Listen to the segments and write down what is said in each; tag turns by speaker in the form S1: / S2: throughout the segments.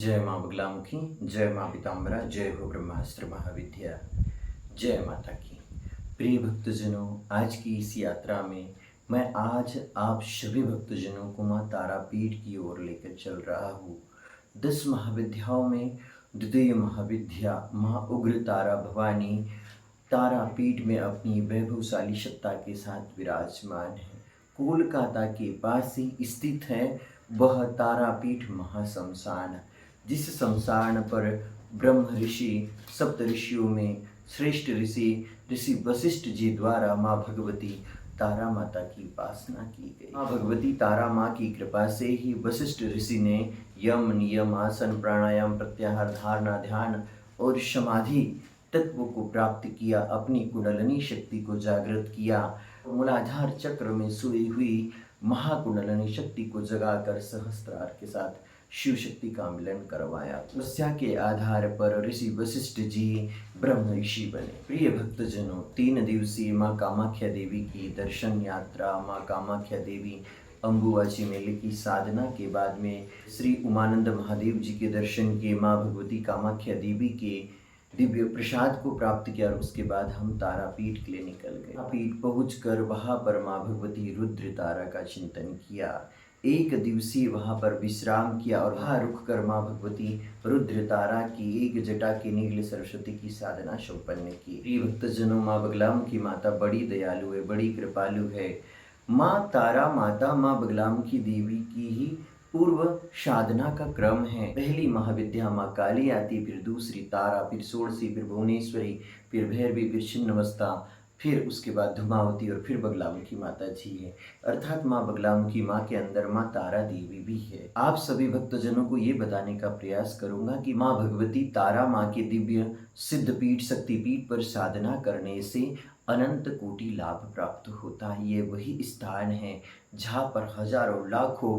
S1: जय माँ बगलामुखी, जय माँ पीताम्बरा, जय हो ब्रह्मास्त्र महाविद्या। जय माता की। प्रिय भक्तजनों, आज की इस यात्रा में मैं आज आप सभी भक्तजनों को माँ तारापीठ की ओर लेकर चल रहा हूँ। 10 महाविद्याओं में द्वितीय महाविद्या माँ उग्र तारा भवानी तारापीठ में अपनी वैभवशाली सत्ता के साथ विराजमान है। कोलकाता के पास ही स्थित है वह तारापीठ महाश्मशान, जिस श्मशान पर ब्रह्म ऋषि सप्त ऋषियों में श्रेष्ठ ऋषि ऋषि वशिष्ठ जी द्वारा माँ भगवती तारा माता की उपासना की गई। माँ भगवती तारा माँ की कृपा से ही वशिष्ठ ऋषि ने यम नियम आसन प्राणायाम प्रत्याहार धारणा ध्यान और समाधि तत्व को प्राप्त किया, अपनी कुंडलिनी शक्ति को जागृत किया, मूलाधार चक्र में सोई हुई महाकुंडलिनी शक्ति को जगाकर सहस्त्रार के साथ शिव शक्ति का मिलन करवाया। तपस्या के आधार पर ऋषि वशिष्ठ जी ब्रह्म ऋषि बने। प्रिय भक्तजनों, 3 दिवसीय माँ कामाख्या देवी की दर्शन यात्रा, माँ कामाख्या देवी अम्बुबाची मेले की साधना के बाद में श्री उमानंद महादेव जी के दर्शन किए, माँ भगवती कामाख्या देवी के दिव्य प्रसाद को प्राप्त किया और उसके बाद हम तारापीठ के लिए निकल गए। तारापीठ पहुंचकर वहां पर माँ भगवती रुद्र तारा का चिंतन किया, 1 दिवसीय वहां पर विश्राम किया और वहां रुक कर माँ भगवती रुद्र तारा की एक जटा के नील सरस्वती की साधना संपन्न की। प्रिय भक्तजनों, माँ बगलामुखी माता बड़ी दयालु है, बड़ी कृपालु है। माँ तारा माता माँ बगलामुखी देवी की ही पूर्व साधना का क्रम है। पहली महाविद्या माँ काली आती, फिर दूसरी तारा, फिर षोडशी, फिर भुवनेश्वरी, फिर भैरवी, फिर छिन्नमस्ता, फिर उसके बाद धूमावती और फिर बगलामुखी माता जी है। अर्थात माँ बगलामुखी माँ के अंदर माँ तारा देवी भी है। आप सभी भक्तजनों को ये बताने का प्रयास करूंगा कि माँ भगवती तारा माँ के दिव्य सिद्धपीठ शक्तिपीठ पर साधना करने से अनंत कोटि लाभ प्राप्त होता है। ये वही स्थान है जहाँ पर हजारों लाखों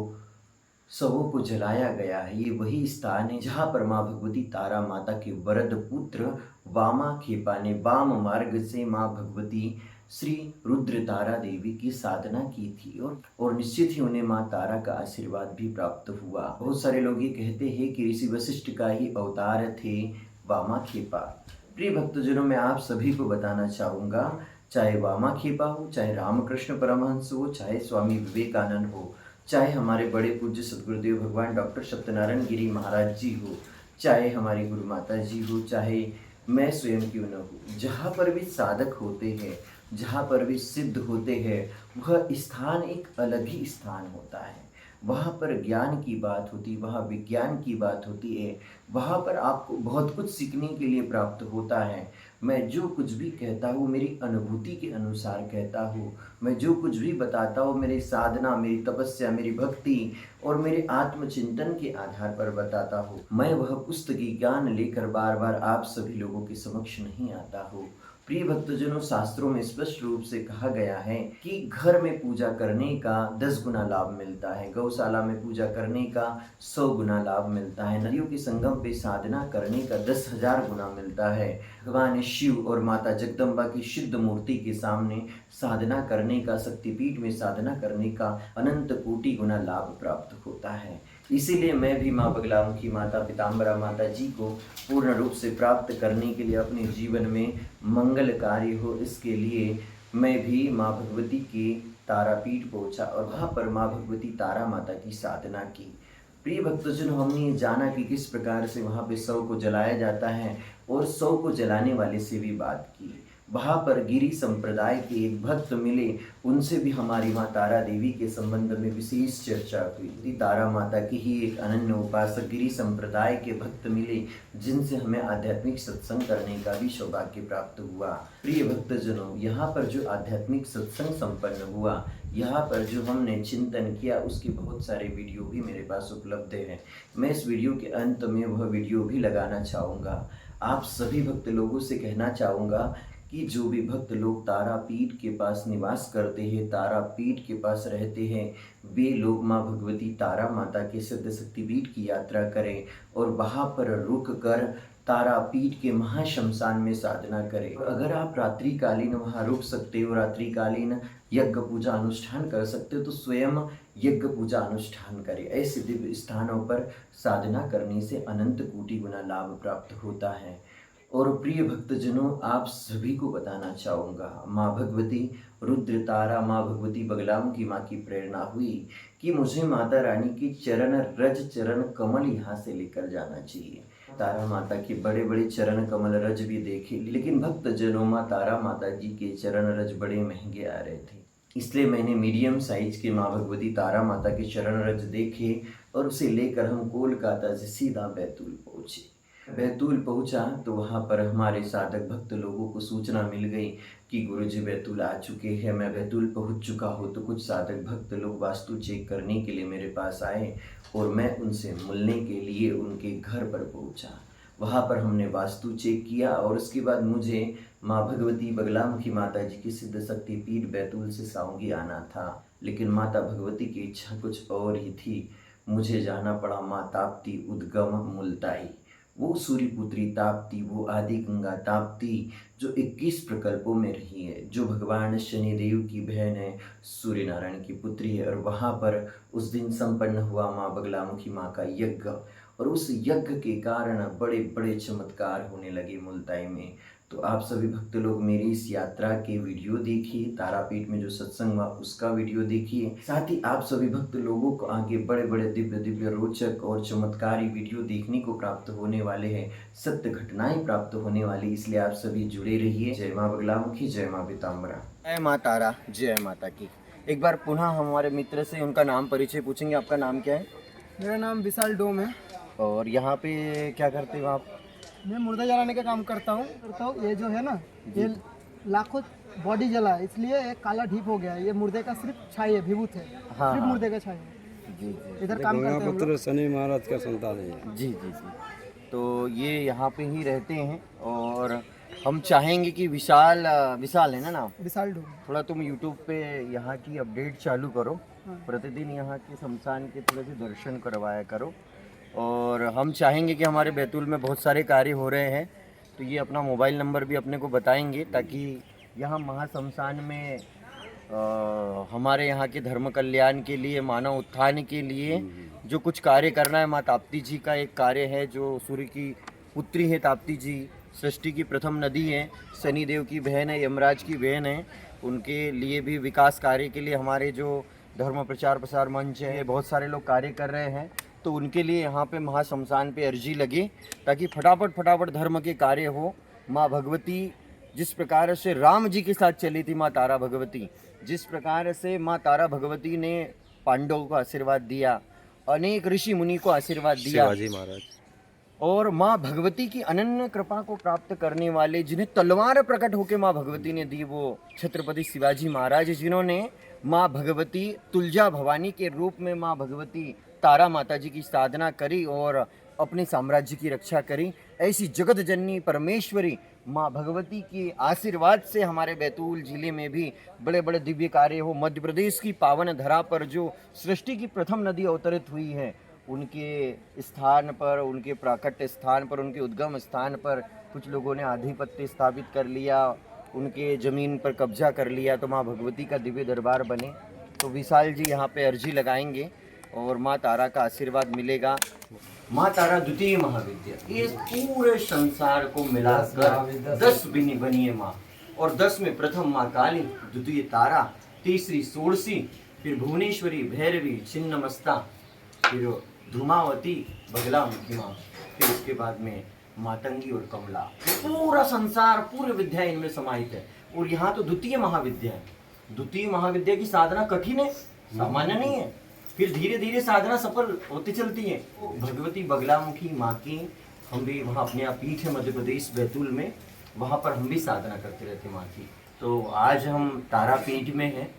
S1: शवों को जलाया गया है। ये वही स्थान है जहाँ पर माँ भगवती तारा माता के वरद पुत्र वामाखेपा ने वाम मार्ग से माँ भगवती श्री रुद्र तारा देवी की साधना की थी और निश्चित ही उन्हें माँ तारा का आशीर्वाद भी प्राप्त हुआ। बहुत सारे लोग ये कहते हैं कि ऋषि वशिष्ठ का ही अवतार थे वामाखेपा। प्रिय भक्तजनों, मैं आप सभी को बताना चाहूँगा, चाहे वामाखेपा हो, चाहे रामकृष्ण परमहंस हो, चाहे स्वामी विवेकानंद हो, चाहे हमारे बड़े पूज्य सदगुरुदेव भगवान डॉक्टर सत्यनारायण गिरी महाराज जी हो, चाहे हमारी गुरु माता जी हो, चाहे मैं स्वयं क्यों न हो, जहाँ पर भी साधक होते हैं, जहाँ पर भी सिद्ध होते हैं, वह स्थान एक अलग ही स्थान होता है। वहाँ पर ज्ञान की बात होती, वहाँ विज्ञान की बात होती है, वहाँ पर आपको बहुत कुछ सीखने के लिए प्राप्त होता है। मैं जो कुछ भी कहता हूँ मेरी अनुभूति के अनुसार कहता हूँ। मैं जो कुछ भी बताता हूँ मेरी साधना, मेरी तपस्या, मेरी भक्ति और मेरे आत्मचिंतन के आधार पर बताता हूँ। मैं वह पुस्तकी ज्ञान लेकर बार बार आप सभी लोगों के समक्ष नहीं आता हूँ। प्रिय भक्तजनों, शास्त्रों में स्पष्ट रूप से कहा गया है कि घर में पूजा करने का 10 गुना लाभ मिलता है, गौशाला में पूजा करने का 100 गुना लाभ मिलता है, नदियों के संगम पे साधना करने का 10,000 गुना मिलता है, भगवान शिव और माता जगदम्बा की शुद्ध मूर्ति के सामने साधना करने का, शक्तिपीठ में साधना करने का अनंत कोटि गुना लाभ प्राप्त होता है। इसीलिए मैं भी माँ बगलामुखी माता पीताम्बरा माता जी को पूर्ण रूप से प्राप्त करने के लिए अपने जीवन में मंगलकारी हो, इसके लिए मैं भी माँ भगवती के तारापीठ पहुँचा और वहाँ पर माँ भगवती तारा माता की साधना की। प्रिय भक्तजन, हमने जाना कि किस प्रकार से वहाँ पे शव को जलाया जाता है और शव को जलाने वाले से भी बात की। वहाँ पर गिरी संप्रदाय के एक भक्त मिले, उनसे भी हमारी माँ तारा देवी के संबंध में विशेष चर्चा हुई। तारा माता की ही एक अनन्य उपासक गिरी संप्रदाय के भक्त मिले, जिनसे हमें आध्यात्मिक सत्संग करने का भी सौभाग्य प्राप्त हुआ। प्रिय भक्तजनों, यहाँ पर जो आध्यात्मिक सत्संग संपन्न हुआ, यहाँ पर जो हमने चिंतन किया, उसके बहुत सारे वीडियो भी मेरे पास उपलब्ध हैं। मैं इस वीडियो के अंत में वह वीडियो भी लगाना चाहूँगा। आप सभी भक्त लोगों से कहना चाहूँगा कि जो भी भक्त लोग तारापीठ के पास निवास करते हैं, तारापीठ के पास रहते हैं, वे लोग माँ भगवती तारा माता के सिद्ध शक्तिपीठ की यात्रा करें और वहाँ पर रुक कर तारापीठ के महाशमशान में साधना करें। अगर आप रात्रिकालीन वहाँ रुक सकते हो, रात्रिकालीन यज्ञ पूजा अनुष्ठान कर सकते हो, तो स्वयं यज्ञ पूजा अनुष्ठान करें। ऐसे दिव्य स्थानों पर साधना करने से अनंत कोटि गुना लाभ प्राप्त होता है। और प्रिय भक्तजनों, आप सभी को बताना चाहूँगा, माँ भगवती रुद्र तारा, माँ भगवती बगलाम की माँ की प्रेरणा हुई कि मुझे माता रानी की चरण रज, चरण कमल यहाँ से लेकर जाना चाहिए। तारा माता के बड़े बड़े चरण कमल रज भी देखे, लेकिन भक्तजनों, माँ तारा माता जी के चरण रज बड़े महंगे आ रहे थे। इसलिए मैंने मीडियम साइज के माँ भगवती तारा माता के चरण रज देखे और उसे लेकर हम कोलकाता से सीधा बैतूल पहुँचे। बैतूल पहुंचा तो वहाँ पर हमारे साधक भक्त लोगों को सूचना मिल गई कि गुरुजी बैतूल आ चुके हैं। मैं बैतूल पहुंच चुका हूँ। तो कुछ साधक भक्त लोग वास्तु चेक करने के लिए मेरे पास आए और मैं उनसे मिलने के लिए उनके घर पर पहुंचा। वहाँ पर हमने वास्तु चेक किया और उसके बाद मुझे माँ भगवती बगलामुखी माता जी की सिद्ध शक्तिपीठ बैतूल से साऊंगी आना था, लेकिन माता भगवती की इच्छा कुछ और ही थी। मुझे जाना पड़ा माँ ताप्ती उद्गम मुल्ताई। वो सूर्यपुत्री ताप्ती, वो आदि गंगा ताप्ती जो 21 प्रकल्पों में रही है, जो भगवान शनिदेव की बहन है, सूर्य नारायण की पुत्री है। और वहाँ पर उस दिन संपन्न हुआ माँ बगलामुखी माँ का यज्ञ, और उस यज्ञ के कारण बड़े बड़े चमत्कार होने लगे मुल्ताई में। तो आप सभी भक्त लोग मेरी इस यात्रा के वीडियो देखिए, तारापीठ में जो सत्संग हुआ उसका वीडियो देखिए। साथ ही आप सभी भक्त लोगों को आगे बड़े बड़े दिव्य दिव्य रोचक और चमत्कारी वीडियो देखने को प्राप्त होने वाले हैं, सत्य घटनाएं प्राप्त होने वाली, इसलिए आप सभी जुड़े रहिए। जय माँ बगलामुखी, जय माँ पीताम्बरा, जय माँ तारा, जय माता की। एक बार पुनः हमारे मित्र से उनका नाम परिचय पूछेंगे। आपका नाम क्या है?
S2: मेरा नाम विशाल डोम है।
S1: और यहाँ पे क्या करते हो आप?
S2: मैं मुर्दा जलाने का काम करता हूँ। ये जो है ना, ये लाखों बॉडी जला है, इसलिए एक काला ढीप हो गया है। ये मुर्दे का सिर्फ छाई है, विभूत है।
S1: हाँ,
S2: सिर्फ
S1: हाँ।
S2: मुर्दे का छाई है।
S1: जी जी
S2: इधर काम करते हैं हम लोग।
S3: शनि महाराज का संतान है।
S1: जी जी जी। तो ये यहाँ पे ही रहते हैं और हम चाहेंगे कि विशाल विशाल है ना नाम,
S2: विशाल डोम।
S1: थोड़ा तुम यूट्यूब पे यहाँ की अपडेट चालू करो,
S2: हाँ।
S1: प्रतिदिन यहाँ के शमशान के थोड़े से दर्शन करवाया करो। और हम चाहेंगे कि हमारे बैतूल में बहुत सारे कार्य हो रहे हैं, तो ये अपना मोबाइल नंबर भी अपने को बताएंगे, ताकि यहाँ महाशमशान में हमारे यहाँ के धर्म कल्याण के लिए, मानव उत्थान के लिए जो कुछ कार्य करना है। माँ ताप्ती जी का एक कार्य है, जो सूर्य की पुत्री है ताप्ती जी, सृष्टि की प्रथम नदी है, शनिदेव की बहन है, यमराज की बहन है। उनके लिए भी विकास कार्य के लिए हमारे जो धर्म प्रचार प्रसार मंच है, बहुत सारे लोग कार्य कर रहे हैं। तो उनके लिए यहाँ पे महाशमशान पे अर्जी लगे, ताकि फटाफट धर्म के कार्य हो। माँ भगवती जिस प्रकार से राम जी के साथ चली थी, माँ तारा भगवती, जिस प्रकार से माँ तारा भगवती ने पांडवों को आशीर्वाद दिया, अनेक ऋषि मुनि को आशीर्वाद दिया,
S3: शिवाजी महाराज,
S1: और माँ भगवती की अनन्य कृपा को प्राप्त करने वाले, जिन्हें तलवार प्रकट होकर माँ भगवती ने दी, वो छत्रपति शिवाजी महाराज, जिन्होंने माँ भगवती तुलजा भवानी के रूप में माँ भगवती तारा माता जी की साधना करी और अपने साम्राज्य की रक्षा करी। ऐसी जगत जननी परमेश्वरी माँ भगवती के आशीर्वाद से हमारे बैतूल जिले में भी बड़े बड़े दिव्य कार्य हो। मध्य प्रदेश की पावन धरा पर जो सृष्टि की प्रथम नदी अवतरित हुई है, उनके स्थान पर, उनके प्राकट्य स्थान पर, उनके उद्गम स्थान पर कुछ लोगों ने आधिपत्य स्थापित कर लिया, उनके ज़मीन पर कब्जा कर लिया, तो माँ भगवती का दिव्य दरबार बने। तो विशाल जी यहाँ पे अर्जी लगाएंगे और माँ तारा का आशीर्वाद मिलेगा। माँ तारा द्वितीय महाविद्या, ये पूरे संसार को मिलाकर 10 बनी है माँ, और 10 में प्रथम माँ काली, द्वितीय तारा, तीसरी षोडशी, फिर भुवनेश्वरी, भैरवी, छिन्नमस्ता, फिर धूमावती, बगलामुखी माँ, फिर उसके बाद में मातंगी और कमला। पूरा संसार, पूरी विद्या इनमें समाहित है। और यहाँ तो द्वितीय महाविद्या है। द्वितीय महाविद्या की साधना कठिन है, सामान्य नहीं है। फिर धीरे धीरे साधना सफल होती चलती है। भगवती बगलामुखी माँ की हम भी वहाँ अपने यहाँ पीठ है मध्य प्रदेश बैतूल में, वहाँ पर हम भी साधना करते रहते माँ की। तो आज हम तारापीठ में हैं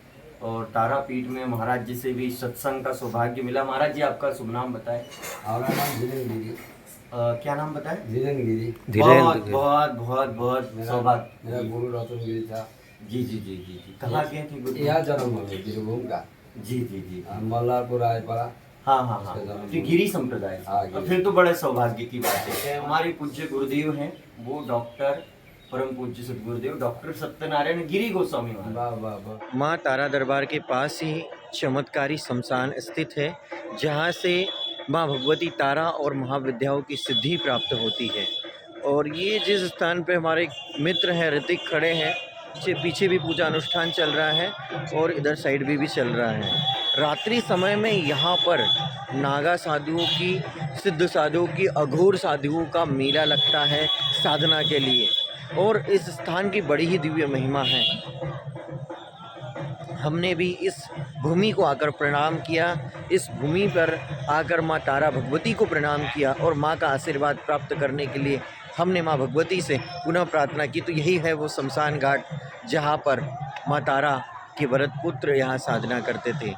S1: और तारापीठ में महाराज जी से भी सत्संग का सौभाग्य मिला। महाराज जी, आपका शुभ नाम बताएं।
S3: हमारा नाम धीरेन्द्र गिरी।
S1: क्या नाम बताए?
S3: धीरेन्द्र गिरी।
S1: बहुत
S3: गिरी।
S1: बहुत बहुत बहुत सौभाग्य।
S3: मेरा गुरु रतन गिरी था।
S1: जी जी जी जी जी। कहाँ गए थे गुरु?
S3: यहाँ जन्म हो गया बीरभूम का।
S1: जी जी जी।
S3: मल्लारपुर रायपरा।
S1: हाँ हाँ हाँ,
S3: उसका जन्म
S1: फिर गिरी संप्रदाय।
S3: हाँ, गिरी।
S1: फिर तो बड़े सौभाग्य की बात है। हमारे पूज्य गुरुदेव हैं, वो डॉक्टर परम पूज्य सदगुरुदेव डॉक्टर सत्यनारायण गिरी गोस्वामी महाराज।
S3: वाह वाह वाह।
S1: माँ तारा दरबार के पास ही चमत्कारी शमशान स्थित है, जहाँ से माँ भगवती तारा और महाविद्याओं की सिद्धि प्राप्त होती है। और ये जिस स्थान पे हमारे मित्र हैं ऋतिक खड़े हैं, पीछे भी पूजा अनुष्ठान चल रहा है और इधर साइड भी चल रहा है। रात्रि समय में यहाँ पर नागा साधुओं की, सिद्ध साधुओं की, अघोर साधुओं का मेला लगता है साधना के लिए, और इस स्थान की बड़ी ही दिव्य महिमा है। हमने भी इस भूमि को आकर प्रणाम किया, इस भूमि पर आकर माँ तारा भगवती को प्रणाम किया और माँ का आशीर्वाद प्राप्त करने के लिए हमने माँ भगवती से पुनः प्रार्थना की। तो यही है वो शमशान घाट, जहाँ पर माँ तारा के वरद पुत्र यहाँ साधना करते थे।